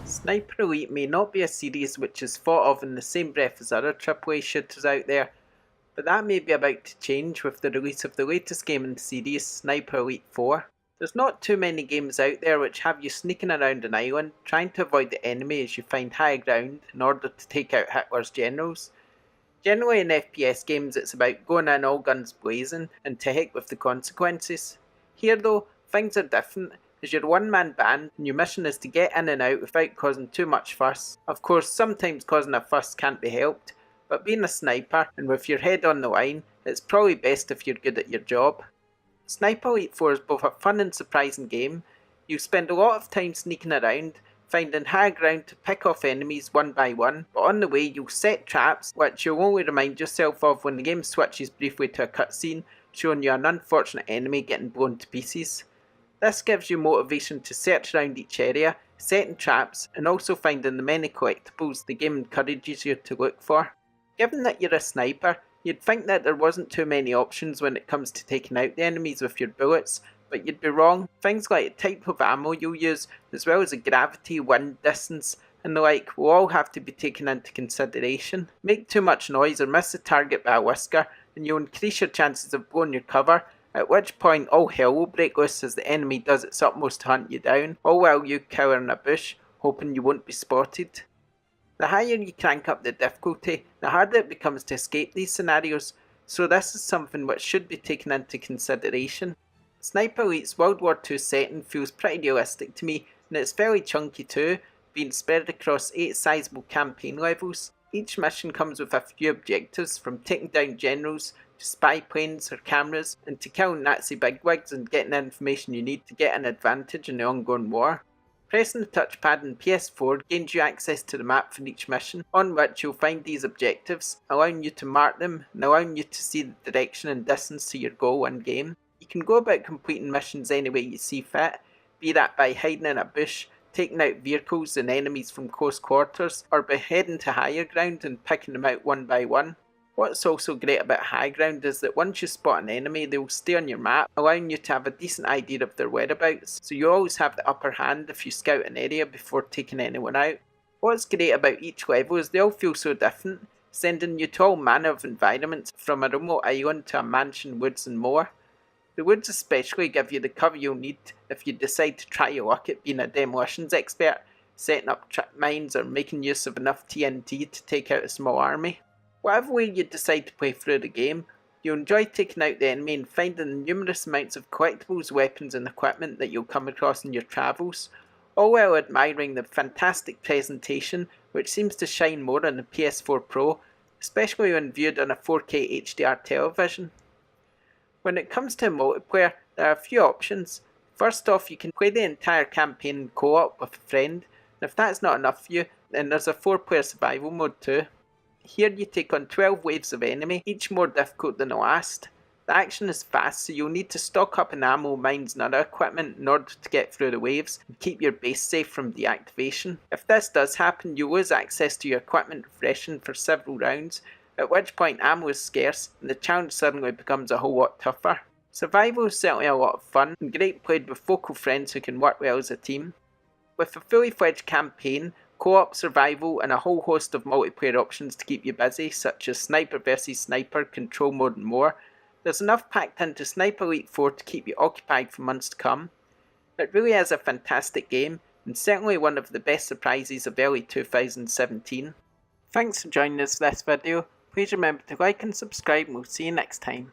Sniper Elite may not be a series which is thought of in the same breath as other AAA shooters out there, but that may be about to change with the release of the latest game in the series, Sniper Elite 4. There's not too many games out there which have you sneaking around an island, trying to avoid the enemy as you find high ground in order to take out Hitler's generals. Generally in FPS games it's about going in all guns blazing and to heck with the consequences. Here though, things are different, as you're a one-man band and your mission is to get in and out without causing too much fuss. Of course, sometimes causing a fuss can't be helped, but being a sniper and with your head on the line, it's probably best if you're good at your job. Sniper Elite 4 is both a fun and surprising game. You spend a lot of time sneaking around, finding high ground to pick off enemies one by one, but on the way you'll set traps which you'll only remind yourself of when the game switches briefly to a cutscene showing you an unfortunate enemy getting blown to pieces. This gives you motivation to search around each area, setting traps and also finding the many collectibles the game encourages you to look for. Given that you're a sniper, you'd think that there wasn't too many options when it comes to taking out the enemies with your bullets, but you'd be wrong. Things like the type of ammo you'll use, as well as the gravity, wind distance, and the like will all have to be taken into consideration. Make too much noise or miss the target by a whisker, and you'll increase your chances of blowing your cover, at which point all hell will break loose as the enemy does its utmost to hunt you down, all while you cower in a bush, hoping you won't be spotted. The higher you crank up the difficulty, the harder it becomes to escape these scenarios, so this is something which should be taken into consideration. Sniper Elite's World War II setting feels pretty realistic to me, and it's fairly chunky too, being spread across 8 sizable campaign levels. Each mission comes with a few objectives, from taking down generals, to spy planes or cameras, and to killing Nazi bigwigs and getting the information you need to get an advantage in the ongoing war. Pressing the touchpad in PS4 gains you access to the map for each mission, on which you'll find these objectives, allowing you to mark them and allowing you to see the direction and distance to your goal in game. You can go about completing missions any way you see fit, be that by hiding in a bush, taking out vehicles and enemies from close quarters, or by heading to higher ground and picking them out one by one. What's also great about high ground is that once you spot an enemy, they will stay on your map, allowing you to have a decent idea of their whereabouts, so you always have the upper hand if you scout an area before taking anyone out. What's great about each level is they all feel so different, sending you to all manner of environments, from a remote island to a mansion, woods and more. The woods especially give you the cover you'll need if you decide to try your luck at being a demolitions expert, setting up trap mines or making use of enough TNT to take out a small army. Whatever way you decide to play through the game, you'll enjoy taking out the enemy and finding the numerous amounts of collectibles, weapons and equipment that you'll come across in your travels, all while admiring the fantastic presentation which seems to shine more on the PS4 Pro, especially when viewed on a 4K HDR television. When it comes to multiplayer, there are a few options. First off, you can play the entire campaign in co-op with a friend, and if that's not enough for you, then there's a 4-player survival mode too. Here you take on 12 waves of enemy, each more difficult than the last. The action is fast, so you'll need to stock up on ammo, mines and other equipment in order to get through the waves and keep your base safe from deactivation. If this does happen, you lose access to your equipment refreshing for several rounds, at which point ammo is scarce and the challenge suddenly becomes a whole lot tougher. Survival is certainly a lot of fun and great played with vocal friends who can work well as a team. With a fully fledged campaign, co-op, survival and a whole host of multiplayer options to keep you busy, such as sniper versus sniper, control mode and more, there's enough packed into Sniper Elite 4 to keep you occupied for months to come. It really is a fantastic game, and certainly one of the best surprises of early 2017. Thanks for joining us for this video. Please remember to like and subscribe and we'll see you next time.